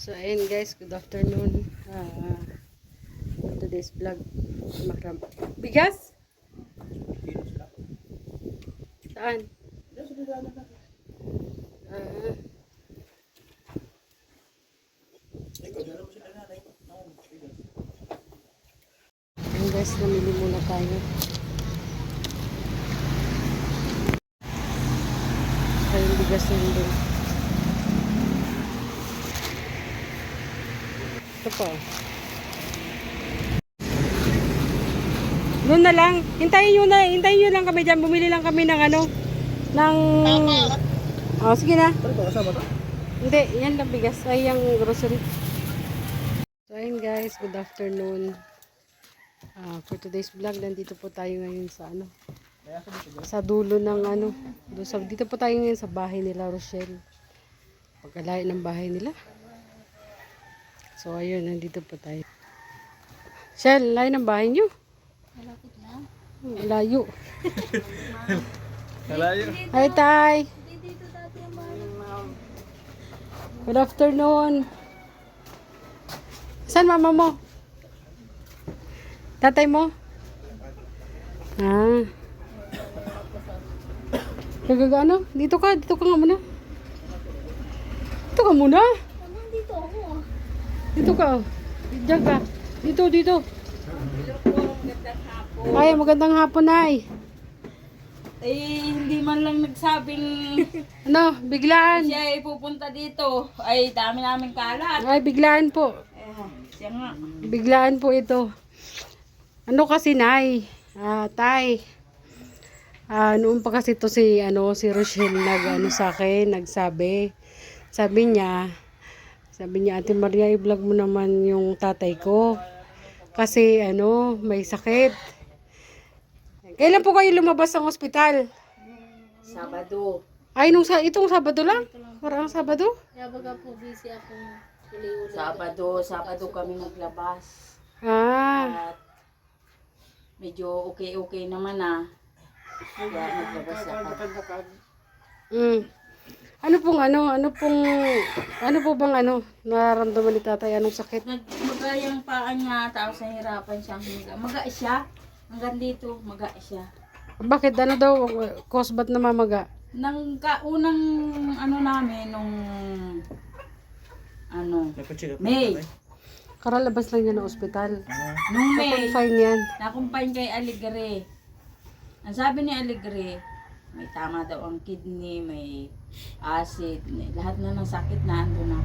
So ayun guys, good afternoon. Today's vlog. Mahram. Bigas? Saan? Ayun guys, namili muna tayo. Ayun, bigas na rin din. Ito po. Doon na lang. Hintayin nyo lang kami dyan. Bumili lang kami ng ano, ng... Oh, sige na. Hindi, yan lang bigas. Ay, yung grocery. So, ayun guys, good afternoon. For today's vlog, nandito po tayo ngayon sa ano, sa dulo ng ano, dito po tayo ngayon sa bahay nila, Rochelle. Pagkalayo ng bahay nila. So, ayun, nandito po tayo. Shell, layo ng bahay nyo. Malapit na. Layo. Malayo. Hi, Tay. Dito dati ang bahay. Good afternoon. Saan mama mo? Tatay mo? Ano? Dito ka nga muna. Dito ka muna. Hanggang dito ako ah. Dito ka. Diyan ka. Dito. Ay, magandang hapon, ay. Hindi man lang nagsabing Ano, biglaan. siya ay pupunta dito. Ay, dami namin kalat. Ay, biglaan po. Siya nga. Biglaan po ito. Ano kasi, nay? Tay. Noon pa kasi to si Rochelle sa akin, nagsabi. Sabi niya, Ate Maria, i-vlog mo naman yung tatay ko. Kasi may sakit. Kailan po kayo lumabas ng ospital? Sabado. Ay, itong Sabado lang? Parang Sabado? Kaya baga po busy akong Sabado kami naglabas. Ah. At medyo okay naman Kaya naglabas ako. Ano po bang nararamdaman ni tatay? Anong sakit? Nagmaga yung paa niya, tapos nahirapan siyang humiga. Maga siya. Hanggang dito, maga siya. Bakit? Cause ba't namamaga? Nang kaunang namin, nung May. Karalabas lang niya ng ospital. Nung May, Fine yan. nakumpay kay Aligre. Ang sabi ni Aligre, may tama daw ang kidney, may acid, lahat na ng sakit na ando na.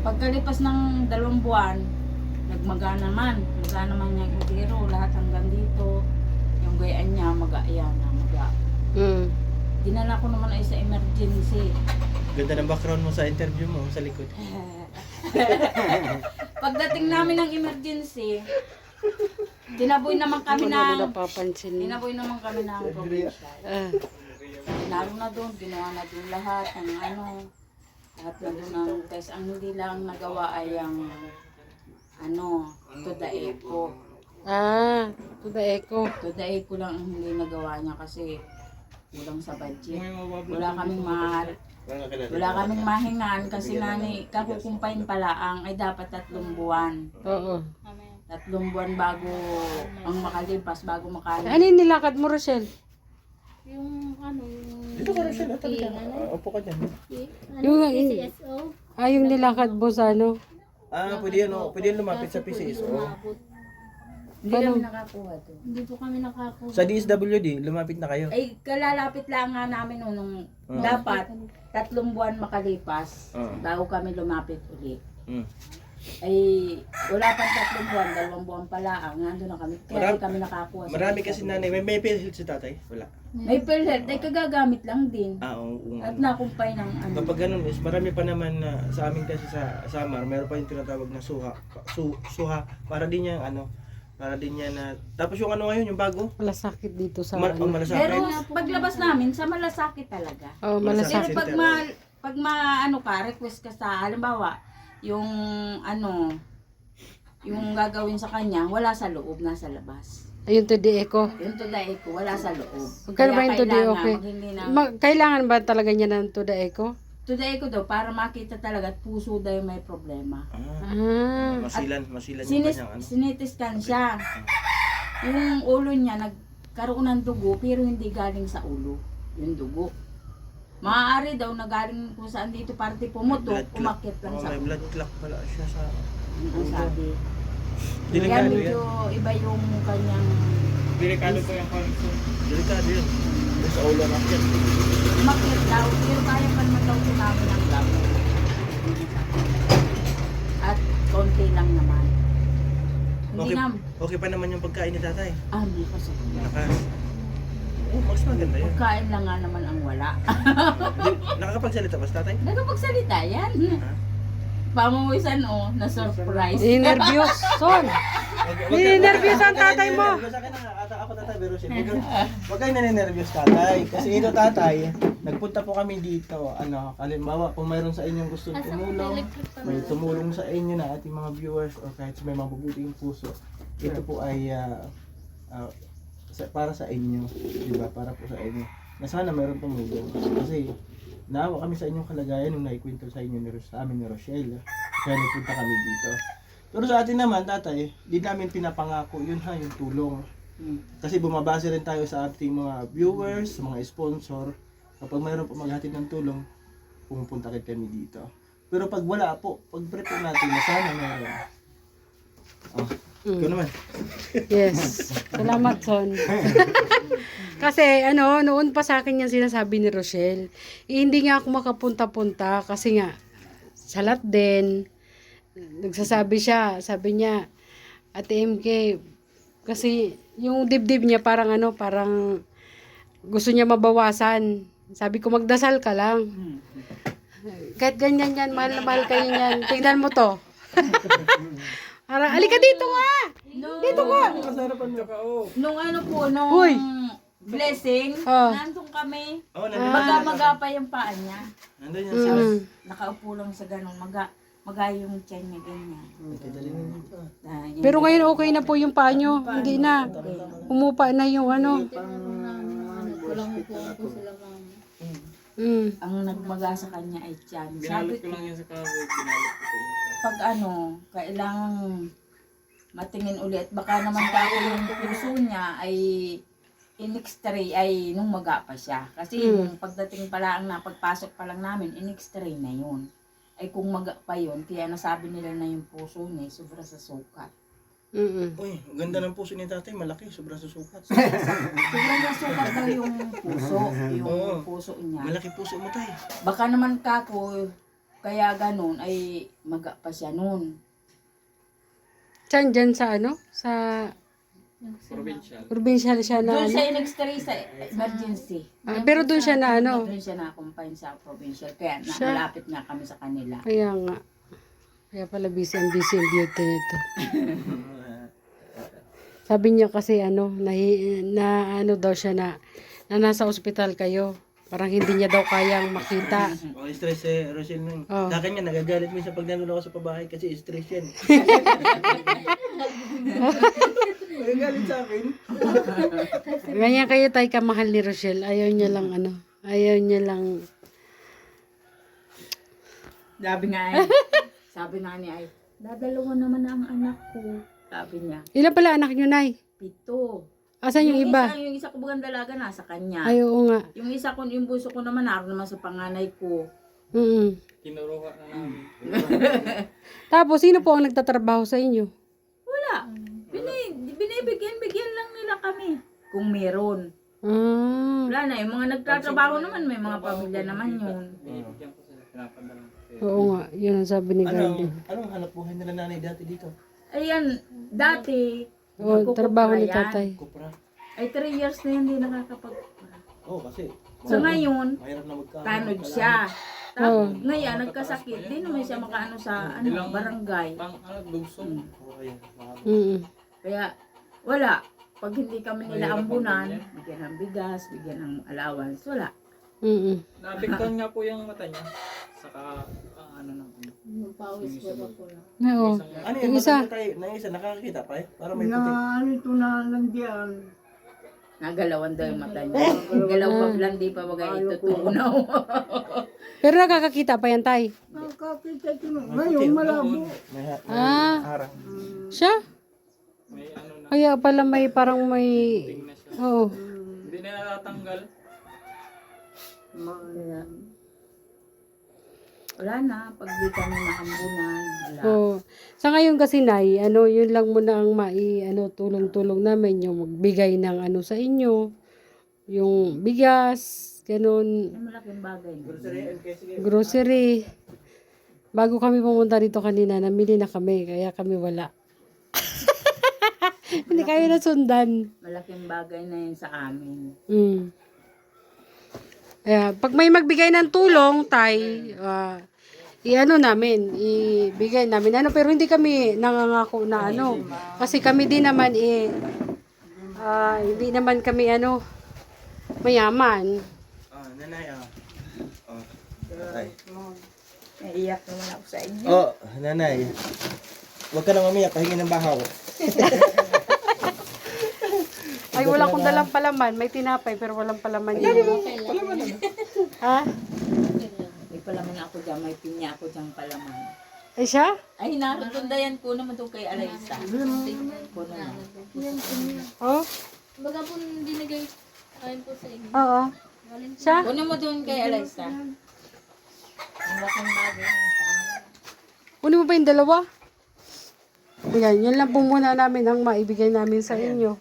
Pagkalipas ng 2 buwan, nagmaga naman niya yung utero, lahat hanggang dito. Yung gayaan niya, maga. Dinala ko naman ay sa emergency. Ganda ng background mo sa interview mo sa likod. Pagdating namin ng emergency, tinaboy naman kami ng probinsya. Lalo na doon, ginawa na doon lahat na doon ang test. Ang hindi lang nagawa ay ang to the echo. To the echo. To the echo lang ang hindi nagawa niya kasi kulang sa budget. Wala kaming mahingan kasi kakukumpain pala ay dapat 3 buwan. Oo. 3 buwan bago ang makalipas, bago Ano yung nilakad mo, Rochelle? yung Dito ka rin siya. Upo ka dyan. Yung PCSO. yung nilakad mo sa Pwede yan lumapit sa PCSO. hindi kami nakakuha doon. Hindi po kami nakakuha. Sa DSWD, lumapit na kayo. Ay, kalalapit lang nga namin nung dapat 3 buwan makalipas bago kami lumapit ulit. Ay, wala pang 3 buwan, 2 buwan pala nandun na kami. Kaya di kami nakakuha. Marami kasi nanay. May PhilHealth si tatay? Wala. May PhilHealth, ay kagagamit lang din. Oo. At nakumpay ng Kapag ganun is, marami pa naman sa amin kasi sa Samar, meron pa yung tinatawag na suha. Para din niya na, tapos yung ngayon, yung bago. malasakit dito sa Malasakit. Pero paglabas namin, sa malasakit talaga. Oh, Pero malasakit. pag request ka sa, halimbawa, yung gagawin sa kanya, wala sa loob, nasa labas. Ayun, to the echo. Yung to the echo, wala sa loob. Magkano ba yung to the kailangan okay? maghingi ng Kailangan ba talaga niya ng to the echo? today ko daw, para makita talaga at puso daw yung may problema. Ah. Masilan yung kanyang ano. Sinitiskan siya. Yung ulo niya, nagkaroon ng dugo, pero hindi galing sa ulo. Yung dugo. Maaari daw na galing kung saan dito parte pumutok, Blood clot. umakyat lang Oo, sa may ulo. blood clot pala siya sa... Ang sabi. Kaya Delikado medyo yan. iba yung kanyang Delikado po yung condition. Delikado yun. Yung sa ulo natin. umakyat daw, pero kaya pa naman daw sinabi ng labo. At konti lang naman. Hindi Okay, na, okay pa naman yung pagkain ni tatay. hindi pa sa Lakas. Oh, mas maganda yun. pagkain lang nga naman ang wala. Nakakapagsalita ba si tatay? Nagpagsalita yan. Ha? Pamuwisan na-surprise. Nervyos, Son. Ninenervyos ang tatay mo. Sa akin na ako tatay, pero siya. Huwag kayo naninervyos tatay. Kasi ito tatay, nagpunta po kami dito. Ano, kalimbawa, kung mayroon sa inyong gusto tumulong, may tumulong sa inyo na ating mga viewers or kahit may mabubuting puso, ito po ay para sa inyo. Diba? Para po sa inyo. Na sana mayroon tumulong. Kasi, naawa kami sa inyong kalagayan nung naikwento sa inyo sa amin ni Rochelle. Kaya nagpunta kami dito. Pero sa atin naman, tatay, di namin pinapangako yun yung tulong. Kasi bumabase rin tayo sa ating mga viewers, mga sponsor. Kapag mayroon po maghatid ng tulong, pumupunta kami dito. Pero pag wala po, pag-pray po natin na sana mayroon. Oh, ikaw naman. Yes. Salamat, Son. Kasi noon pa sa akin yung sinasabi ni Rochelle, hindi nga ako makapunta-punta kasi nga salat din. Nagsasabi siya, sabi niya, Ate MK, kasi yung dibdib niya parang parang gusto niya mabawasan. Sabi ko, magdasal ka lang. Kahit ganyan yan, mahal na mahal kayo yan. Tingnan mo to. Parang, alika dito nga! Dito ka! Nung nung Uy! blessing, Oh. nandun kami. Oh, nandun. Maga pa yung paa niya. Nandun yan sa... Nakaupo lang sa ganun, maga yung tiyan niya ganyan. Yun. Pero ngayon okay na po yung paa nyo. Hindi na. Umupa na yung Kulang po ako sila mama. Ang nagmaga sa kanya ay tiyan. Sabi ko, lang yan sa kahoy, binalot ko sa pag kailangan matingin ulit. Baka naman kako yung puso niya ay in-x-ray ay nung maga pa siya. Kasi yung pagdating pa lang na pagpasok pa lang namin, in-x-ray na yun. Ay kung maga pa yun, kaya nasabi nila na yung puso niya sobra sa sukat. Uy, ang ganda ng puso ni tatay, malaki, sobrang susukat. Sobrang sa sukat daw yung puso, yung puso niya. Malaki puso mo tay. Baka naman kako, kaya ganun ay maga pa siya nun. Saan dyan sa Sa provincial siya na Doon siya in-x-ray sa emergency. pero doon siya na Doon siya na-accompany sa provincial. Kaya malapit nga kami sa kanila. Kaya nga. Kaya pala busy ang beauty nito. Sabi niya kasi daw siya na nasa ospital kayo. Parang hindi niya daw kayang makita. Stress Rochelle nun. Oh. Sa akin nga, nagagalit minsan pag nandun ako sa pabahay kasi stress yan. Nagagalit sa akin. Ganyan kayo tayo kamahal ni Rochelle. Ayaw niya lang Ayaw niya lang. Sabi nga niya ay, dadalawa naman ang anak ko. Sabi niya, Ilan pala anak niyo, Nay? 7. Asan yung iba? Yung isa ko bagang dalaga nasa kanya. Ay, oo nga. Yung isa ko, yung buso ko naman, naroon naman sa panganay ko. Tinuruha na namin. Tapos, sino po ang nagtatrabaho sa inyo? Wala. Binibigyan lang nila kami. Kung meron. Wala na, yung mga nagtatrabaho naman, may mga pamilya naman yun. Oo nga, yun ang sabi ni Garden. Anong hanap buhay nila nanay dati dito? Ayan, dati, Oo, trabaho ni nagkukupra yan. tatay. Kupra. Ay 3 years na hindi nakakapag. Oo, kasi So ngayon, mahirap na magkano. tanod siya. Tapos ngayon, nagkasakit. Di naman siya makaano sa barangay. Kaya wala. Pag hindi kami nila ambunan, bigyan ng bigas, bigyan ng allowance, wala. Naapektuhan nga po yung mata niya. Saka, Pawis ko ako lang. Oo. Ano Yung yung isa. isa nakakakita pa Para may puti. Nagalawan daw yung mata niya. Galaw pa lang, di pa bagay itutunaw. Pero nakakakita pa yan, tay. Nakakita ko na. Ngayon, malabo. May Ah, harang. siya? May ano na, Kaya pala may parang may... tingin na siya. Oo. Hindi na natatanggal. Wala na, pag di kami naambunan, wala. Oo. Sa ngayon kasi, Nay, yun lang muna ang tulong-tulong namin, yung magbigay ng sa inyo, yung bigas, ganun, Yung malaking bagay. grocery. Bago kami pumunta dito kanina, namili na kami, kaya kami wala. Hindi kayo nasundan. Malaking bagay na yun sa amin. Mm. Kaya, pag may magbigay ng tulong, tay, ibigay namin, pero hindi kami nangangako na kasi kami din naman, hindi naman kami, mayaman. Nanay, Ay. Naiiyak naman ako sa inyo. Nanay. Huwag ka na mamiyak, pahingi ng bahaw. Ay, wala akong dalang palaman. May tinapay, pero walang palaman yun. Ha? May palaman ako dyan, may pinya ako dyan palaman. Ay, siya? Ay, nakutundayan ko naman ito kay Alaysa. Kuno na. Oh? Baga po binigay ayon po sa inyo. Oo. Siya? Kuno mo doon kay Alaysa. Ang laking bagay na sa amin. Kunin mo ba yung dalawa? Ayan, yun lang po muna namin ang maibigay namin sa inyo.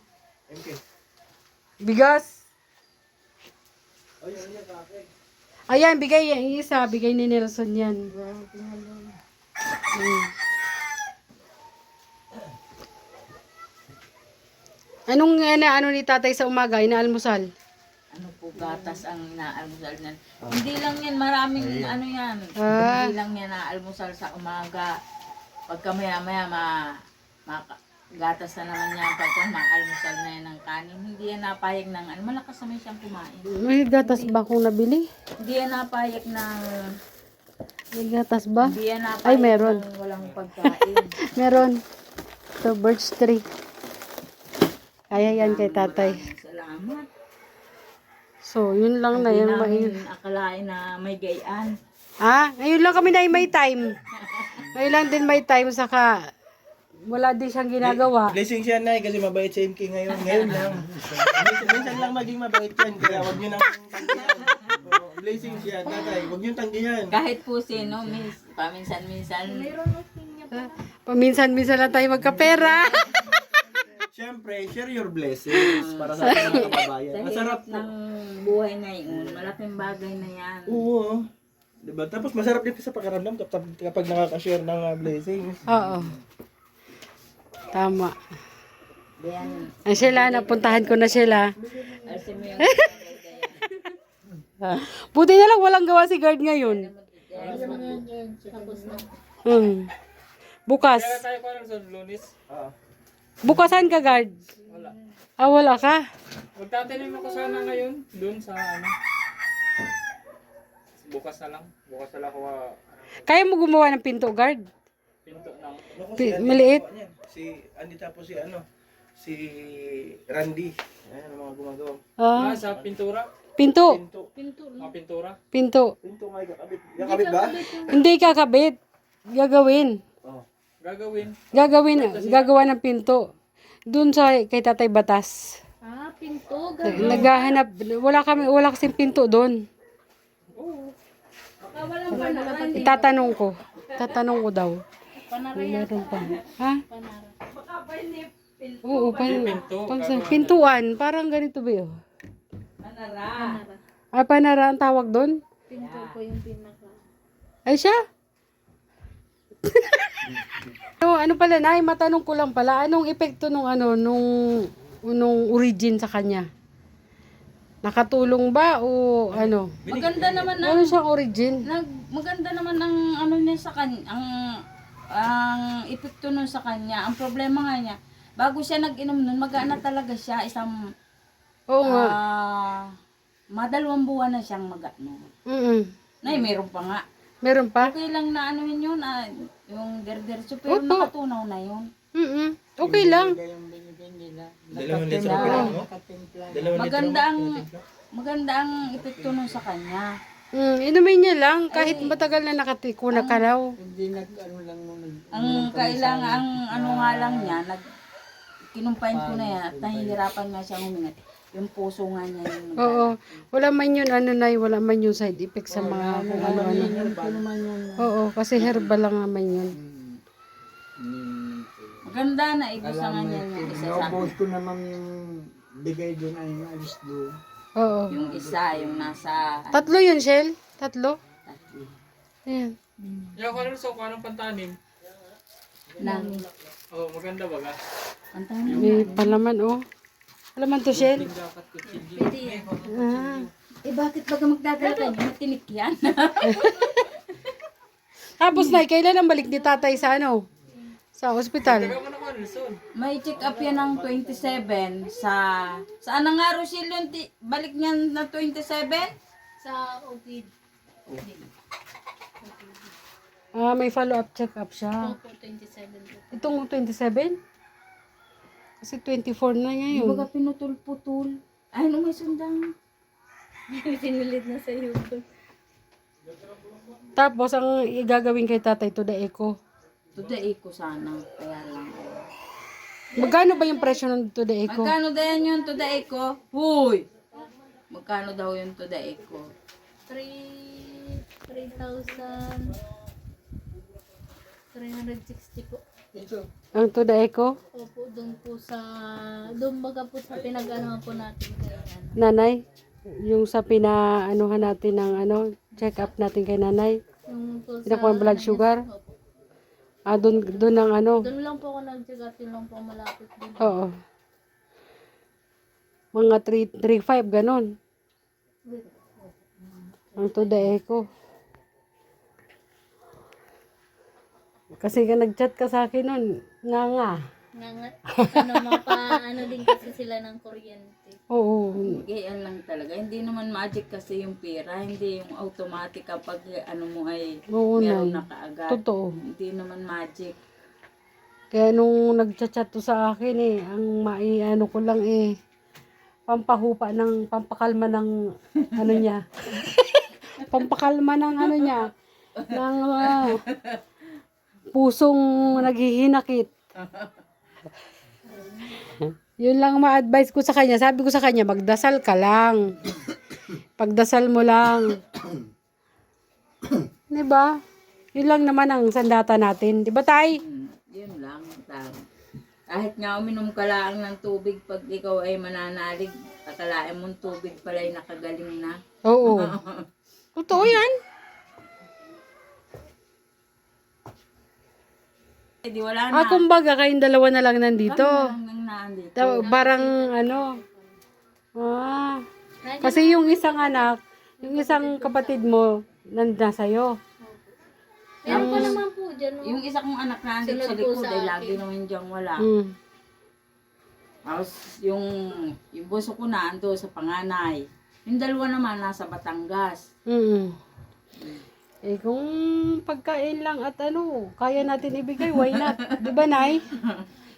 Bigas. Ayan, bigay yung isa. Bigay ni Nelson yan. Anong ni tatay sa umaga? Inaalmusal? Ano po, gatas ang inaalmusal na. Hindi lang yan, maraming yan. Ah. Hindi lang yan naalmusal sa umaga. Pagka maya-maya, gatas na naman yan. Pagka maalmusal na yan ng kanin, hindi yan napayag ng, malakas naman siyang kumain. May gatas ba akong nabili? Hindi yan napayag ng, May gatas ba? hindi yan napayag Ay, meron. ng walang pagkain. Meron. Ito, birch tree. Kaya yan kay tatay. Salamat. So, yun lang na Hindi yan. namin akalain na may gayaan. Ngayon lang kami na may time. Ngayon lang din may time, saka wala din siyang ginagawa. Blessing siya, Nay, kasi mabait si MK ngayon. Ngayon lang. Minsan lang maging mabait yan, kaya huwag nyo nang tanggihan. Blessing siya, tatay. Huwag nyo tanggihan. Kahit po sino, miss, paminsan-minsan. Paminsan-minsan lang tayo magkapera. Siyempre, share your blessings para sa ating mga kababayan. Sa Masarap hirap ng buhay ngayon, malaking bagay na yan. Oo. Diba? Tapos masarap din sa pakiramdam kapag nakaka-share ng blessings. Oo. Tama. Yan, Ang Sheila, napuntahan ko na Sheila. alsin mo yung Buti na lang walang gawa si guard ngayon. Tapos na. Bukas. Kaya ko lang sa Lunes. Bukasan ka guard? Wala. Wala ka? Magtatanim ako sana ngayon. Doon sa bukas na lang. Bukas na lang ako Kaya mo gumawa ng pinto guard? pinto ng Maliit? Si Andy tapos si Randy. Ayan ang mga gumagawa. sa pintura. Pinto. Mga pintura. Pinto. Pinto nga kakabit. Kakabit ba? Hindi kakabit. Gagawin. Gagawin. Gagawa ng pinto. Doon kay Tatay Batas. Pinto. Naghahanap. Wala kasing pinto doon. Tatanong ko daw. Meron pa. Ha? Oo, pintuan. Parang ganito ba yun? panara. Panara ang tawag doon? Pinto po yung pinaka. Ay siya? Ano pala, Nay, matanong ko lang pala, anong epekto nung origin sa kanya? Nakatulong ba o ano? Maganda naman Ano siyang origin? maganda naman ang niya sa kanya, ang epekto nun sa kanya. Ang problema nga niya, bago siya nag-inom nun, mag-aana talaga siya, Oo nga. madalawang buwan na siyang mag-ano. Nay, meron pa nga. Meron pa? Okay lang na anuhin yun, yung derderso, pero Opo. nakatunaw na yun. Okay lang. Dalawang litro pa lang, no? Maganda ang epekto nun sa kanya. Inumin niya lang kahit matagal na nakatiko na ka raw. Hindi nag-ano lang nung Ang kailangan, ang ano nga lang niya, kinumpain ko na yan at nahihirapan nga siyang huminga. Yung puso nga niya yung Oo. Wala man yun, wala man yung side effect sa mga kung ano-ano. Oo, kasi herbal lang naman yun. Maganda na ibusa nga niya yung isa sa Naubos ko naman yung bigay doon ay alis doon. Oo. yung isa, yung nasa Tatlo yun, Shell? Tatlo? Ayan. Yung kung ano, so kung anong pantanim. ng Oh, maganda baga. pantanim. May palaman, oh. Palaman to, Shell? Dapat kutsilyo. Pwede yan. Ah. Bakit baga magdadala ka niya? Matinik yan. Tapos, Nay, kailan ang balik ni tatay sa ano? Sa ospital? Taga mo naman, Luzon. May check up yan ng 27 saan na nga Rochelle yun? Balik niyan na 27? Sa OPD. Ah, may follow-up check-up siya. Opo, 27 po. Itong 27? Kasi 24 na Di ngayon. baga pinutol-putol. Ay, no, may sundang. Sinulit na sa iyo. Tapos, ang igagawin kay tatay to the echo. Today ko sana. Kaya lang. Magkano ba yung presyo ng to the echo? Magkano daw yan yun today ko? Huy! Magkano daw yun today ko? 3,360 po. Ang to the echo? Opo, doon baga po sa pinag-anohan po natin kaya ano. Nanay? Yung sa pinaanuhan natin ng ano, check-up natin kay nanay? Yung po Pinakuha ang blood sugar? Opo. Ah, doon ang ano? Doon lang po ako nag-check yun lang po malapit din. Oo. Mga 3.5 ganon. Ang to the echo. Kasi ka nag-chat ka sa akin nun. Nga. Ano din kasi sila ng kuryente. Oo. Ganyan lang talaga. Hindi naman magic kasi yung pera. Hindi yung automatic kapag ano mo ay Oo, meron Nay. na kaagad. Totoo. Hindi naman magic. Kaya nung nag-chat to sa akin ang ano ko lang pampakalma ng ano niya. Pampakalma ng ano niya. Ng pusong naghihinakit. Yun lang ma-advise ko sa kanya. Sabi ko sa kanya, magdasal ka lang. Pagdasal mo lang. Diba? Yun lang naman ang sandata natin. Diba, Tay? Yun lang. Kahit nga uminom ka lang ng tubig pag ikaw ay mananalig, akalain mong tubig pala ay nakagaling na. Oo. Totoo yan. Eh, di wala na. Kumbaga, kayong dalawa na lang nandito. Nang naandito. Parang ano. Kasi yung isang anak, yung isang kapatid mo, sa'yo. Meron pa naman po dyan. No? Yung isa kong anak na andito sa Sunod po likod sa ay akin. lagi naman diyang wala. Mm. Tapos yung bunso ko na ando sa panganay. Yung dalawa naman nasa Batangas. Mm. Kung pagkain lang at kaya natin ibigay, why not? Di ba, Nay?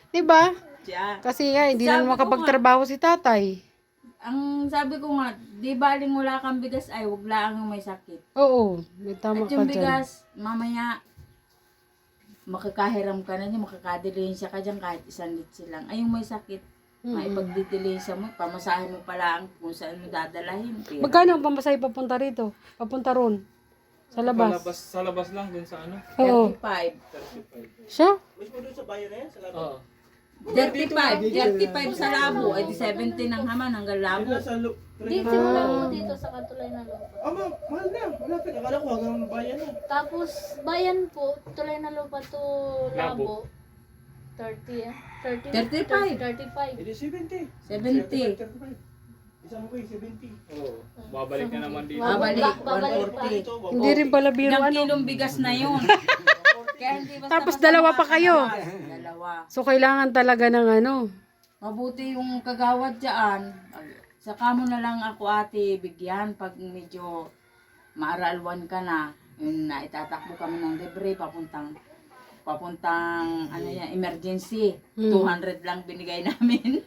Di ba? Siya. Kasi hindi Sabi na ko makapagtrabaho si tatay. Ang sabi ko nga, di baling wala kang bigas ay wag lang ang may sakit. Oo, may tama At ka yung dyan. bigas, mamaya makakahiram ka na niya, makakadilensya ka dyan kahit isang litsi lang. Ay yung may sakit, maipagdidilensya mo, pamasahe mo pala kung saan mo dadalahin. Pero, Magkano ang pamasahe papunta rito? Papunta ron? Sa labas? Sa labas lang dun sa ano. Oo. 35. Siya? Mismo doon sa bayan na yan, sa labas. Oo. 35 sa labo, ay di 70 ng haman hanggang labo. Sa Dito simula po dito sa Katulay na Lupa. mahal na. Malapit. Akala ko hanggang bayan na. Tapos bayan po, Tulay na Lupa to Labo. 30 35. 35. Edi 70. 70. 35. Isang ko 70. Oo. Babalik na naman dito. Babalik, Babalik pa. 140. Hindi rin pala biro Ilang ano. kilong bigas na yun. Kaya hindi basta Tapos dalawa pa kayo. Dalawa. So, kailangan talaga ng Mabuti yung kagawad dyan. Saka mo na lang ako ate bigyan pag medyo maaralwan ka na. Yun na itatakbo kami ng libre papuntang papuntang ano yan, emergency. Hmm. 200 lang binigay namin.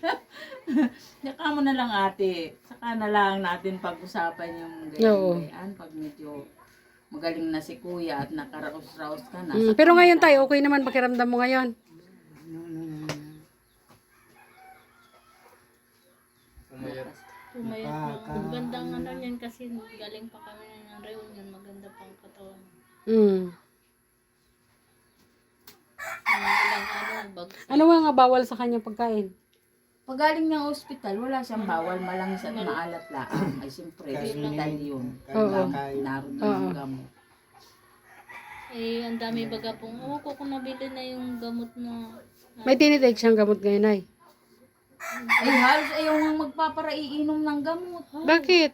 Saka mo na lang ate. Saka na lang natin pag-usapan yung Oo. ganyan. Pag medyo magaling na si kuya at nakaraos-raos ka na. Pero ngayon tayo, okay naman pakiramdam mo ngayon. Pumayat na. Magandang ano yan kasi galing pa kami ng reunion. Maganda pang katawan. Ilang bago. Ano nga bawal sa kanya pagkain? Pag galing ng ospital, wala siyang bawal, malangis at maalat laang. Ay siyempre, ospital yun. Oo. Naroon na yung gamot. Eh, ang dami baga pong, kung nabili na yung gamot na, May tinitake siyang gamot ngayon ay. Ay, halos ayaw nga magpaparaiinom ng gamot. Bakit?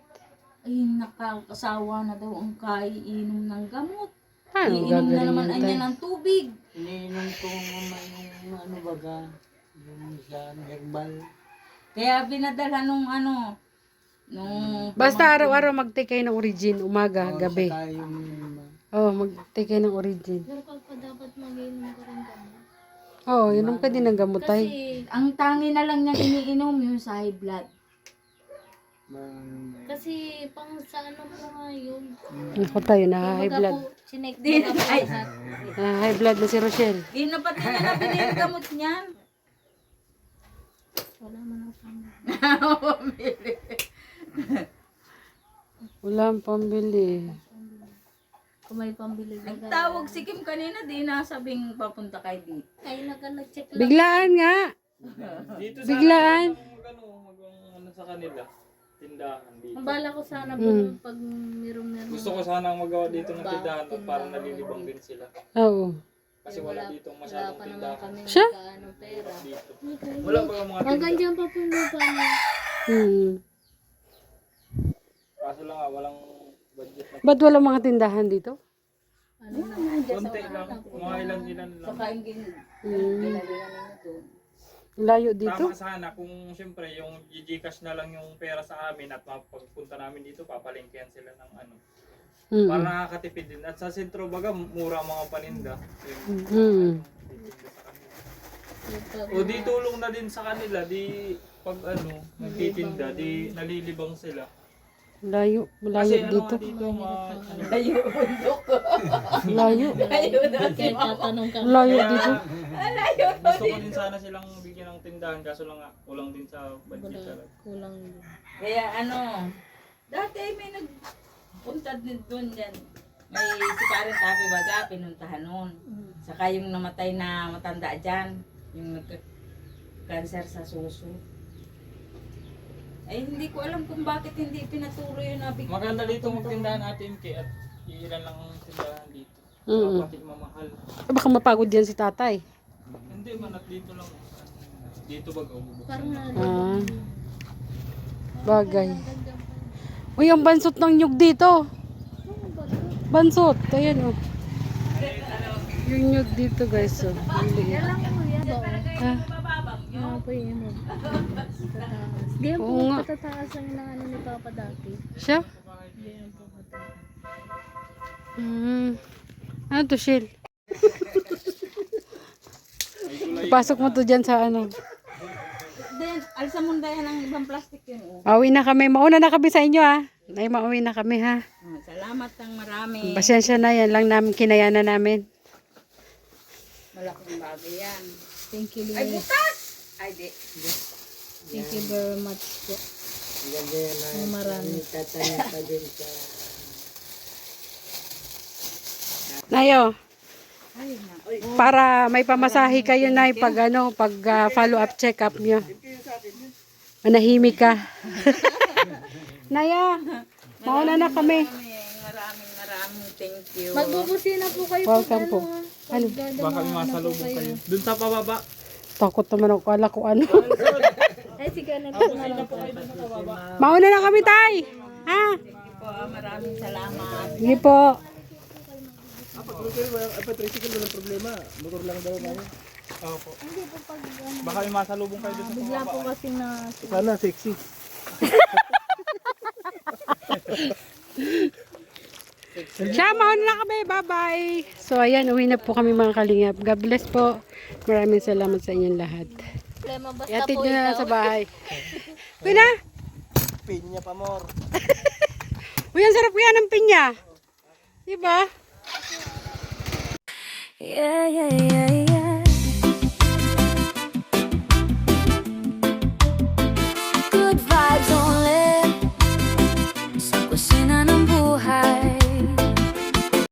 Ay, nakakasawa na daw ang kaiinom ng gamot. Paano Iinom na naman gagaling niya yan ng tubig. Iniinom ko naman yung ano baga, yung sa herbal. Kaya binadala nung Basta araw-araw mag-take kayo ng origin, umaga, gabi. Saka yung Oo, mag-take kayo ng origin. pero pag pa dapat mag-inom ka rin gamot. Oo, yun ang pwede ng gamot ay. Kasi, ang tangi na lang niya iniinom yung sa high blood. kasi pang sa ano po nga yun. Naku tayo, na high Baga blood. po, chinek din po Ay. lahat. High blood na si Rochelle. Di na pati niya nabili yung gamot niyan. Wala man ang pang. Wala ang pambili. Kung may pambili baga. Nagtawag si Kim kanina, di nasabing papunta kay di. Ay, nag-check lang. Biglaan nga. Dito Biglaan. ano sa kanila. Tindahan dito. Ang bala ko sana pag meron Gusto ko sana magawa dito ng tindahan at para nalilibang din sila. Oo. Kasi wala ditong wala masyadong pa naman tindahan kami Siya? ng pera. dito. Wala ba mga Hanggang tindahan? dyan pa po yung lupa niya. Kaso lang walang budget na. Ba't wala mga tindahan dito? Ano na? Konti lang. Mga ilan lang. Saka yung ginagawa ninyo doon. Layo dito? Tama sana kung siyempre yung Gcash na lang yung pera sa amin at pagpunta namin dito papalingkihan sila ng ano. Para nakakatipid din. At sa sentro baga mura ang mga paninda. Yun. O di tulong na din sa kanila, di pag ano, nagtitinda, di nalilibang sila. Layo. Kasi Layo ano dito. nga dito, Layo bundok. Layo. Layo na si Kahit mama. tatanong ka. Layo dito. Layo. gusto ko din sana silang bigyan ng tindahan, kaso lang nga, kulang din sa budget talaga. Kulang yun. Kaya dati may nagpunta din doon yan. May si Karen Tapi baga, pinuntahan noon. Saka yung namatay na matanda dyan, yung nagka-cancer sa suso. Ay, hindi ko alam kung bakit hindi pinatuloy yung nabig. Maganda dito magtindahan Ate MK at iilan lang ang tindahan dito. Pati mamahal. Baka mapagod yan si tatay. Hindi man at dito lang. Dito ba Parang Ah. Bagay. Uy, ang bansot ng nyug dito. Bansot. Ayan oh. Yung nyug dito guys oh. Ang liit. Ha? ano po yun mo. Tataas. Di yan po Oo nga. patataas ang ano ni Papa dati. Siya? Di yan po patataas. Ano to, Shil? Pasok mo to dyan sa ano. Then, alsa mo na yan ang ibang plastic yun. Oh. Pauwi na kami. Mauna na kami sa inyo ha. Ay, mauwi na kami ha. Salamat ng marami. Pasensya na yan lang namin kinayanan namin. Malaking bagay yan. Thank you, Ay, Lord. butas! Ay, di. Thank you very much po. Ang marami. tatanim pa din sa Nayo, Ay, na. para may pamasahe kayo na pag ano, pag follow up check up nyo. Manahimik ka. Nayo, mauna na kami. Maraming thank you. Magbubusi na po kayo. Welcome po. Ano? Baka may masalubong kayo. Doon sa pababa. Takot naman ako. Kala ko ano. Ay, sige na po na lang po. Mauna na kami, tay. Ha? Thank you po. Maraming salamat. Sige po. Tricycle walang problema. Motor lang daw kami. Opo. Baka may masalubong kayo doon sa Bigla pababa. po kasi na Sana sexy. Siya, mauna na kami. Bye-bye. So, ayan. Uwi na po kami mga kalingap. God bless po. Maraming salamat sa inyong lahat. Problema basta Iatid po nyo na ikaw. sa bahay. Uy na! Pinya pa more. Uy, ang sarap kaya ng pinya. Diba? Yeah, yeah, yeah, yeah. Good vibes only. Sa kusina